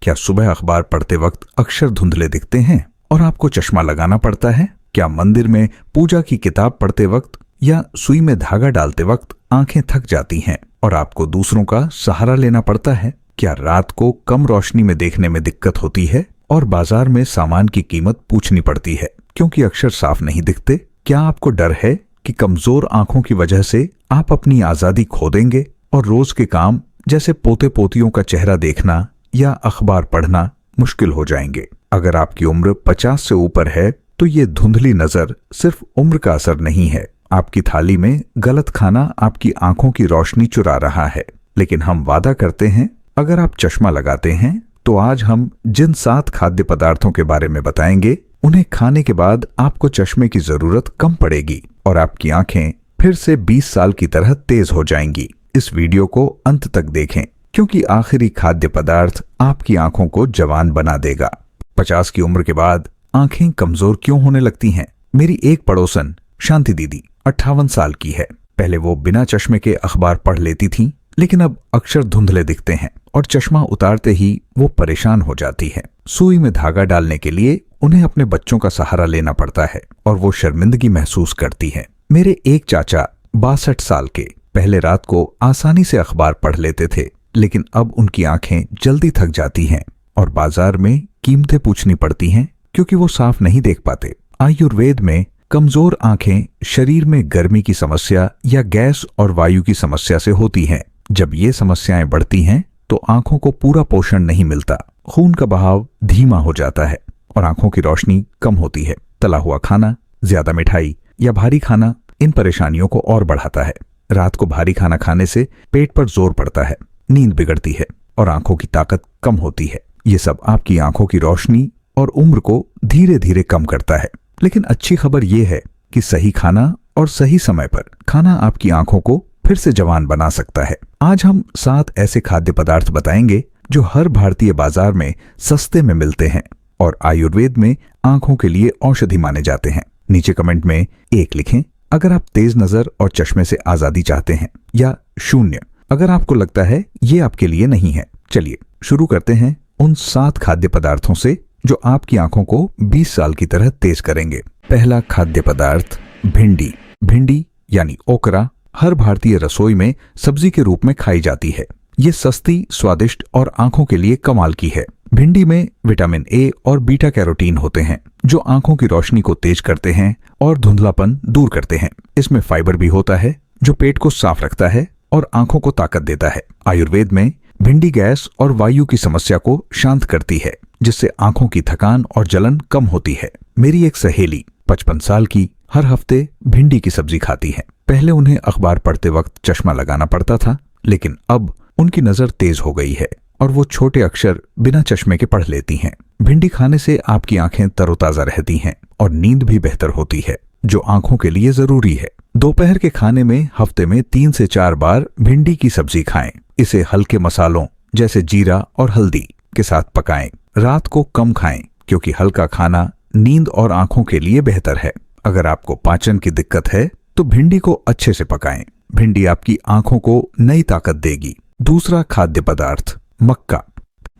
क्या सुबह अखबार पढ़ते वक्त अक्षर धुंधले दिखते हैं और आपको चश्मा लगाना पड़ता है? क्या मंदिर में पूजा की किताब पढ़ते वक्त या सुई में धागा डालते वक्त आंखें थक जाती हैं और आपको दूसरों का सहारा लेना पड़ता है? क्या रात को कम रोशनी में देखने में दिक्कत होती है और बाजार में सामान की कीमत पूछनी पड़ती है क्योंकि अक्षर साफ नहीं दिखते? क्या आपको डर है कि कमजोर आंखों की वजह से आप अपनी आजादी खो देंगे और रोज के काम जैसे पोते पोतियों का चेहरा देखना या अखबार पढ़ना मुश्किल हो जाएंगे? अगर आपकी उम्र 50 से ऊपर है तो ये धुंधली नजर सिर्फ उम्र का असर नहीं है। आपकी थाली में गलत खाना आपकी आंखों की रोशनी चुरा रहा है। लेकिन हम वादा करते हैं, अगर आप चश्मा लगाते हैं तो आज हम जिन 7 खाद्य पदार्थों के बारे में बताएंगे, उन्हें खाने के बाद आपको चश्मे की जरूरत कम पड़ेगी और आपकी आंखें फिर से 20 साल की तरह तेज हो जाएंगी। इस वीडियो को अंत तक देखें क्योंकि आखिरी खाद्य पदार्थ आपकी आंखों को जवान बना देगा। 50 की उम्र के बाद आंखें कमजोर क्यों होने लगती हैं? मेरी एक पड़ोसन शांति दीदी 58 साल की है। पहले वो बिना चश्मे के अखबार पढ़ लेती थीं, लेकिन अब अक्षर धुंधले दिखते हैं और चश्मा उतारते ही वो परेशान हो जाती है। सुई में धागा डालने के लिए उन्हें अपने बच्चों का सहारा लेना पड़ता है और वो शर्मिंदगी महसूस करती है। मेरे एक चाचा 62 साल के पहले रात को आसानी से अखबार पढ़ लेते थे, लेकिन अब उनकी आंखें जल्दी थक जाती हैं और बाजार में कीमतें पूछनी पड़ती हैं क्योंकि वो साफ नहीं देख पाते। आयुर्वेद में कमजोर आंखें शरीर में गर्मी की समस्या या गैस और वायु की समस्या से होती हैं। जब ये समस्याएं बढ़ती हैं तो आंखों को पूरा पोषण नहीं मिलता, खून का बहाव धीमा हो जाता है और आंखों की रोशनी कम होती है। तला हुआ खाना, ज्यादा मिठाई या भारी खाना इन परेशानियों को और बढ़ाता है। रात को भारी खाना खाने से पेट पर जोर पड़ता है, नींद बिगड़ती है और आंखों की ताकत कम होती है। ये सब आपकी आंखों की रोशनी और उम्र को धीरे धीरे कम करता है। लेकिन अच्छी खबर यह है कि सही खाना और सही समय पर खाना आपकी आंखों को फिर से जवान बना सकता है। आज हम 7 ऐसे खाद्य पदार्थ बताएंगे जो हर भारतीय बाजार में सस्ते में मिलते हैं और आयुर्वेद में आंखों के लिए औषधि माने जाते हैं। नीचे कमेंट में 1 लिखें अगर आप तेज नजर और चश्मे से आजादी चाहते हैं, या 0 अगर आपको लगता है ये आपके लिए नहीं है। चलिए शुरू करते हैं उन 7 खाद्य पदार्थों से जो आपकी आंखों को 20 साल की तरह तेज करेंगे। पहला खाद्य पदार्थ भिंडी। भिंडी यानी ओकरा हर भारतीय रसोई में सब्जी के रूप में खाई जाती है। ये सस्ती, स्वादिष्ट और आंखों के लिए कमाल की है। भिंडी में विटामिन ए और बीटा कैरोटीन होते हैं जो आंखों की रोशनी को तेज करते हैं और धुंधलापन दूर करते हैं। इसमें फाइबर भी होता है जो पेट को साफ रखता है और आंखों को ताकत देता है। आयुर्वेद में भिंडी गैस और वायु की समस्या को शांत करती है, जिससे आंखों की थकान और जलन कम होती है। मेरी एक सहेली 55 साल की हर हफ्ते भिंडी की सब्जी खाती है। पहले उन्हें अखबार पढ़ते वक्त चश्मा लगाना पड़ता था, लेकिन अब उनकी नजर तेज हो गई है और वो छोटे अक्षर बिना चश्मे के पढ़ लेती हैं। भिंडी खाने से आपकी आंखें तरोताजा रहती हैं और नींद भी बेहतर होती है, जो आंखों के लिए जरूरी है। दोपहर के खाने में हफ्ते में 3 से 4 बार भिंडी की सब्जी खाएं। इसे हल्के मसालों जैसे जीरा और हल्दी के साथ पकाएं। रात को कम खाएं क्योंकि हल्का खाना नींद और आंखों के लिए बेहतर है। अगर आपको पाचन की दिक्कत है तो भिंडी को अच्छे से पकाएं। भिंडी आपकी आंखों को नई ताकत देगी। दूसरा खाद्य पदार्थ मक्का।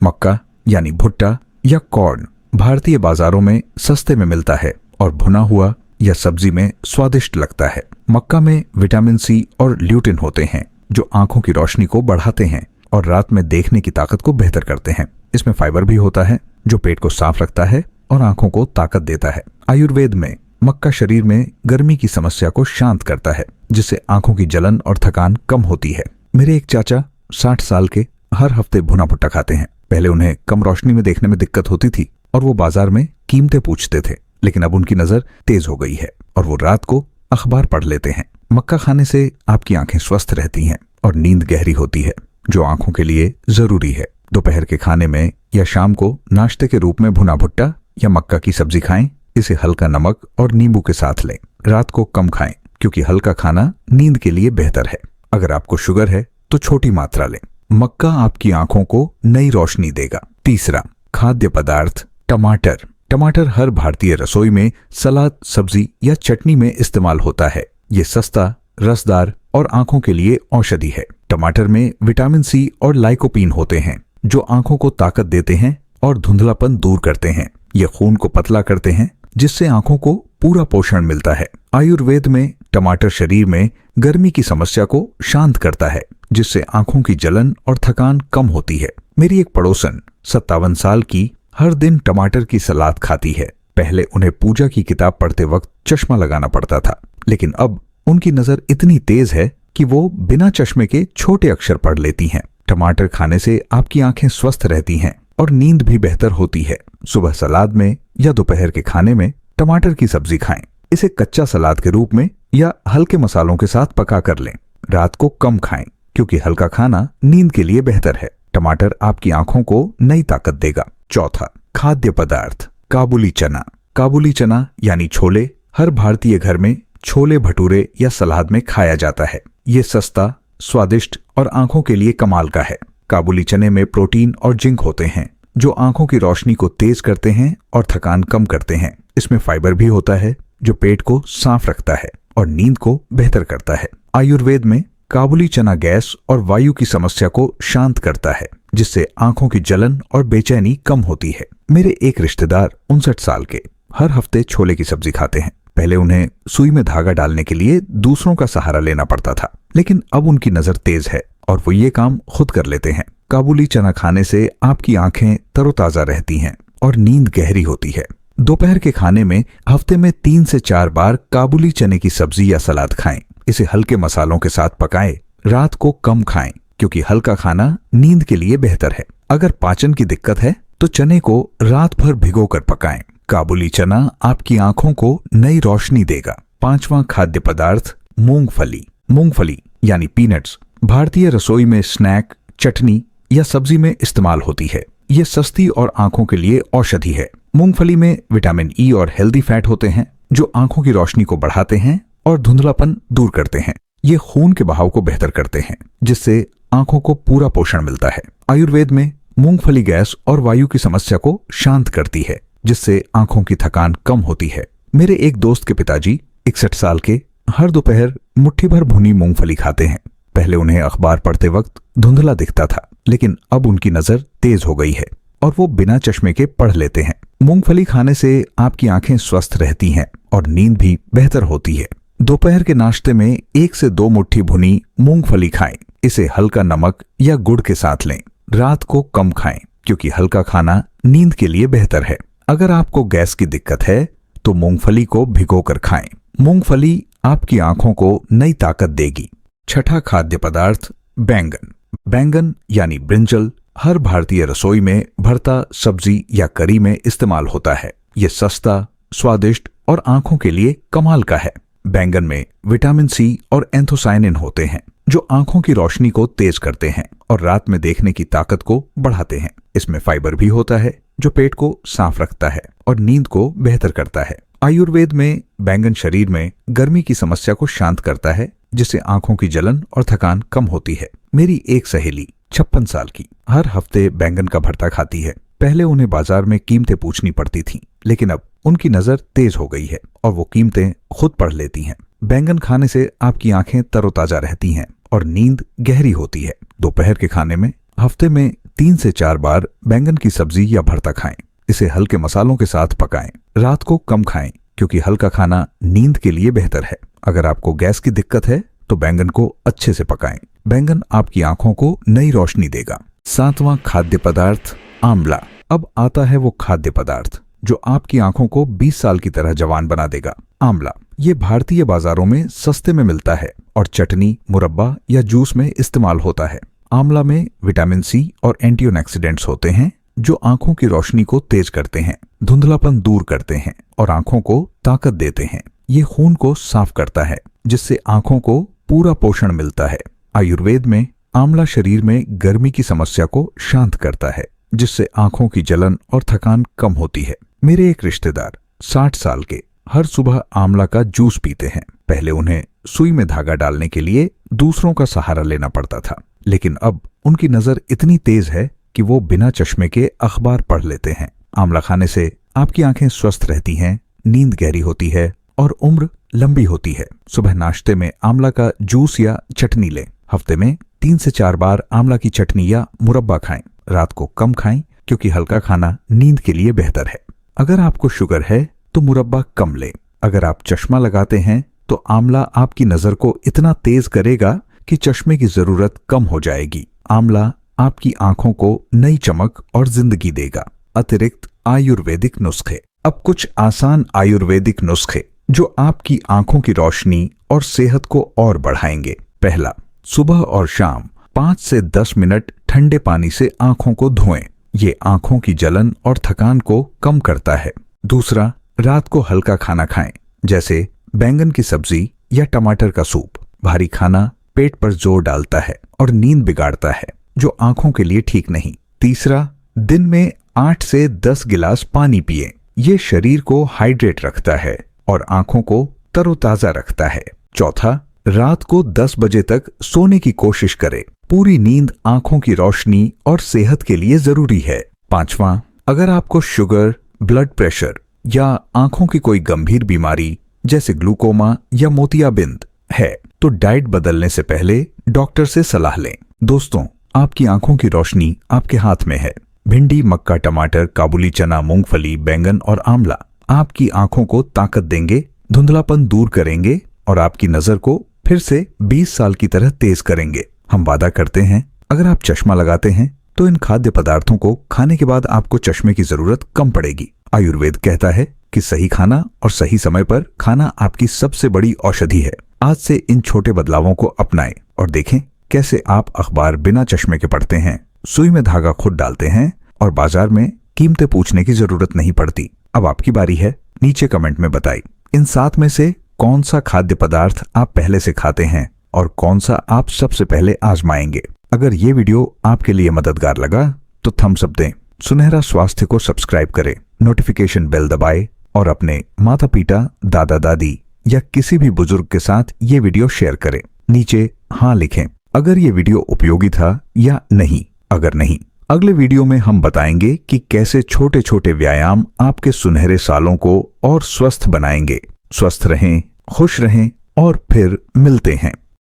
मक्का यानी भुट्टा या कॉर्न भारतीय बाजारों में सस्ते में मिलता है और भुना हुआ या सब्जी में स्वादिष्ट लगता है। मक्का में विटामिन सी और ल्यूटिन होते हैं जो आंखों की रोशनी को बढ़ाते हैं और रात में देखने की ताकत को बेहतर करते हैं। इसमें फाइबर भी होता है जो पेट को साफ रखता है और आंखों को ताकत देता है। आयुर्वेद में मक्का शरीर में गर्मी की समस्या को शांत करता है, जिससे आंखों की जलन और थकान कम होती है। मेरे एक चाचा 60 साल के हर हफ्ते भुना भुट्टा खाते हैं। पहले उन्हें कम रोशनी में देखने में दिक्कत होती थी और वो बाजार में कीमतें पूछते थे, लेकिन अब उनकी नजर तेज हो गई है और वो रात को अखबार पढ़ लेते हैं। मक्का खाने से आपकी आंखें स्वस्थ रहती हैं और नींद गहरी होती है, जो आंखों के लिए जरूरी है। दोपहर के खाने में या शाम को नाश्ते के रूप में भुना भुट्टा या मक्का की सब्जी खाएं। इसे हल्का नमक और नींबू के साथ लें। रात को कम खाएं क्योंकि हल्का खाना नींद के लिए बेहतर है। अगर आपको शुगर है तो छोटी मात्रा लें। मक्का आपकी आंखों को नई रोशनी देगा। तीसरा खाद्य पदार्थ टमाटर। टमाटर हर भारतीय रसोई में सलाद, सब्जी या चटनी में इस्तेमाल होता है। ये सस्ता, रसदार और आंखों के लिए औषधि है। टमाटर में विटामिन सी और लाइकोपीन होते हैं जो आंखों को ताकत देते हैं और धुंधलापन दूर करते हैं। ये खून को पतला करते हैं, जिससे आंखों को पूरा पोषण मिलता है। आयुर्वेद में टमाटर शरीर में गर्मी की समस्या को शांत करता है, जिससे आंखों की जलन और थकान कम होती है। मेरी एक पड़ोसन 57 साल की हर दिन टमाटर की सलाद खाती है। पहले उन्हें पूजा की किताब पढ़ते वक्त चश्मा लगाना पड़ता था, लेकिन अब उनकी नजर इतनी तेज है कि वो बिना चश्मे के छोटे अक्षर पढ़ लेती हैं। टमाटर खाने से आपकी आंखें स्वस्थ रहती हैं और नींद भी बेहतर होती है। सुबह सलाद में या दोपहर के खाने में टमाटर की सब्जी खाएं। इसे कच्चा सलाद के रूप में या हल्के मसालों के साथ पका कर लें। रात को कम खाएं, क्योंकि हल्का खाना नींद के लिए बेहतर है। टमाटर आपकी आंखों को नई ताकत देगा। चौथा, खाद्य पदार्थ। काबुली चना। काबुली चना यानी छोले हर भारतीय घर में छोले भटूरे या सलाद में खाया जाता है। ये सस्ता, स्वादिष्ट और आंखों के लिए कमाल का है। काबुली चने में प्रोटीन और जिंक होते हैं, जो आंखों की रोशनी को तेज करते हैं और थकान कम करते हैं। इसमें फाइबर भी होता है, जो पेट को साफ रखता है और नींद को बेहतर करता है। आयुर्वेद में काबुली चना गैस और वायु की समस्या को शांत करता है, जिससे आंखों की जलन और बेचैनी कम होती है। मेरे एक रिश्तेदार 59 साल के हर हफ्ते छोले की सब्जी खाते हैं। पहले उन्हें सुई में धागा डालने के लिए दूसरों का सहारा लेना पड़ता था, लेकिन अब उनकी नजर तेज है और वो ये काम खुद कर लेते हैं। काबुली चना खाने से आपकी आंखें तरोताजा रहती हैं और नींद गहरी होती है। दोपहर के खाने में हफ्ते में 3 से 4 बार काबुली चने की सब्जी या सलाद खाएं। इसे हल्के मसालों के साथ पकाएं। रात को कम खाएं, क्योंकि हल्का खाना नींद के लिए बेहतर है। अगर पाचन की दिक्कत है तो चने को रात भर भिगोकर पकाएं। काबुली चना आपकी आंखों को नई रोशनी देगा। पांचवां खाद्य पदार्थ, मूंगफली। मूंगफली यानी पीनट्स भारतीय रसोई में स्नैक, चटनी या सब्जी में इस्तेमाल होती है। ये सस्ती और आंखों के लिए औषधि है। मूंगफली में विटामिन ई और हेल्दी फैट होते हैं, जो आंखों की रोशनी को बढ़ाते हैं और धुंधलापन दूर करते हैं। ये खून के बहाव को बेहतर करते हैं, जिससे आंखों को पूरा पोषण मिलता है। आयुर्वेद में मूंगफली गैस और वायु की समस्या को शांत करती है, जिससे आंखों की थकान कम होती है। मेरे एक दोस्त के पिताजी 61 साल के हर दोपहर मुट्ठी भर भुनी मूंगफली खाते हैं। पहले उन्हें अखबार पढ़ते वक्त धुंधला दिखता था, लेकिन अब उनकी नजर तेज हो गई है और वो बिना चश्मे के पढ़ लेते हैं। मूंगफली खाने से आपकी आंखें स्वस्थ रहती हैं और नींद भी बेहतर होती है। दोपहर के नाश्ते में 1 से 2 मुट्ठी भुनी मूंगफली खाएं। इसे हल्का नमक या गुड़ के साथ लें। रात को कम खाएं, क्योंकि हल्का खाना नींद के लिए बेहतर है। अगर आपको गैस की दिक्कत है तो मूंगफली को भिगोकर खाएं। मूंगफली आपकी आंखों को नई ताकत देगी। छठा खाद्य पदार्थ, बैंगन। बैंगन यानी ब्रिंजल हर भारतीय रसोई में भरता, सब्जी या करी में इस्तेमाल होता है। ये सस्ता, स्वादिष्ट और आंखों के लिए कमाल का है। बैंगन में विटामिन सी और एंथोसायनिन होते हैं, जो आंखों की रोशनी को तेज करते हैं और रात में देखने की ताकत को बढ़ाते हैं। इसमें फाइबर भी होता है, जो पेट को साफ रखता है और नींद को बेहतर करता है। आयुर्वेद में बैंगन शरीर में गर्मी की समस्या को शांत करता है, जिससे आंखों की जलन और थकान कम होती है। मेरी एक सहेली 56 साल की हर हफ्ते बैंगन का भरता खाती है। पहले उन्हें बाजार में कीमतें पूछनी पड़ती थीं, लेकिन अब उनकी नजर तेज हो गई है और वो कीमतें खुद पढ़ लेती हैं। बैंगन खाने से आपकी आंखें तरोताजा रहती हैं और नींद गहरी होती है। दोपहर के खाने में हफ्ते में 3 से 4 बार बैंगन की सब्जी या भरता खाएं। इसे हल्के मसालों के साथ पकाएं। रात को कम खाएं, क्योंकि हल्का खाना नींद के लिए बेहतर है। अगर आपको गैस की दिक्कत है तो बैंगन को अच्छे से पकाएं। बैंगन आपकी आंखों को नई रोशनी देगा। 7वां खाद्य पदार्थ, आंवला। अब आता है वो खाद्य पदार्थ जो आपकी आंखों को 20 साल की तरह जवान बना देगा। आंवला ये भारतीय बाजारों में सस्ते में मिलता है और चटनी, मुरब्बा या जूस में इस्तेमाल होता है। आंवला में विटामिन सी और एंटीऑक्सीडेंट्स होते हैं, जो आंखों की रोशनी को तेज करते हैं, धुंधलापन दूर करते हैं और आंखों को ताकत देते हैं। ये खून को साफ करता है, जिससे आंखों को पूरा पोषण मिलता है। आयुर्वेद में आंवला शरीर में गर्मी की समस्या को शांत करता है, जिससे आंखों की जलन और थकान कम होती है। मेरे एक रिश्तेदार 60 साल के हर सुबह आंवला का जूस पीते हैं। पहले उन्हें सुई में धागा डालने के लिए दूसरों का सहारा लेना पड़ता था, लेकिन अब उनकी नजर इतनी तेज है कि वो बिना चश्मे के अखबार पढ़ लेते हैं। आंवला खाने से आपकी आंखें स्वस्थ रहती हैं, नींद गहरी होती है और उम्र लंबी होती है। सुबह नाश्ते में आंवला का जूस या चटनी लें। हफ्ते में 3 से 4 बार आंवला की चटनी या मुरब्बा खाएं। रात को कम खाएं क्योंकि हल्का खाना नींद के लिए बेहतर है। अगर आपको शुगर है तो मुरब्बा कम लें। अगर आप चश्मा लगाते हैं तो आंवला आपकी नजर को इतना तेज करेगा कि चश्मे की जरूरत कम हो जाएगी। आंवला आपकी आंखों को नई चमक और जिंदगी देगा। अतिरिक्त आयुर्वेदिक नुस्खे। अब कुछ आसान आयुर्वेदिक नुस्खे जो आपकी आंखों की रोशनी और सेहत को और बढ़ाएंगे। पहला, सुबह और शाम 5 से 10 मिनट ठंडे पानी से आंखों को धोएं। ये आंखों की जलन और थकान को कम करता है। दूसरा, रात को हल्का खाना खाएं, जैसे बैंगन की सब्जी या टमाटर का सूप। भारी खाना पेट पर जोर डालता है और नींद बिगाड़ता है, जो आंखों के लिए ठीक नहीं। तीसरा, दिन में 8 से 10 गिलास पानी पिएं। ये शरीर को हाइड्रेट रखता है और आंखों को तरोताजा रखता है। चौथा, रात को 10 बजे तक सोने की कोशिश करें। पूरी नींद आंखों की रोशनी और सेहत के लिए जरूरी है। पांचवा, अगर आपको शुगर, ब्लड प्रेशर या आंखों की कोई गंभीर बीमारी जैसे ग्लूकोमा या मोतियाबिंद है तो डाइट बदलने से पहले डॉक्टर से सलाह लें। दोस्तों, आपकी आंखों की रोशनी आपके हाथ में है। भिंडी, मक्का, टमाटर, काबुली चना, मूंगफली, बैंगन और आंवला आपकी आंखों को ताकत देंगे, धुंधलापन दूर करेंगे और आपकी नजर को फिर से 20 साल की तरह तेज करेंगे। हम वादा करते हैं, अगर आप चश्मा लगाते हैं तो इन खाद्य पदार्थों को खाने के बाद आपको चश्मे की जरूरत कम पड़ेगी। आयुर्वेद कहता है कि सही खाना और सही समय पर खाना आपकी सबसे बड़ी औषधि है। आज से इन छोटे बदलावों को अपनाएं और देखें कैसे आप अखबार बिना चश्मे के पढ़ते हैं, सुई में धागा खुद डालते हैं और बाजार में कीमतें पूछने की जरूरत नहीं पड़ती। अब आपकी बारी है, नीचे कमेंट में बताइए इन 7 में से कौन सा खाद्य पदार्थ आप पहले से खाते हैं और कौन सा आप सबसे पहले आजमाएंगे। अगर ये वीडियो आपके लिए मददगार लगा तो थम्स अप दें, सुनहरा स्वास्थ्य को सब्सक्राइब करें, नोटिफिकेशन बेल दबाएं और अपने माता पिता, दादा दादी या किसी भी बुजुर्ग के साथ ये वीडियो शेयर करें। नीचे हाँ लिखें अगर ये वीडियो उपयोगी था या नहीं। अगर नहीं, अगले वीडियो में हम बताएंगे कि कैसे छोटे छोटे व्यायाम आपके सुनहरे सालों को और स्वस्थ बनाएंगे। स्वस्थ रहें, खुश रहें और फिर मिलते हैं।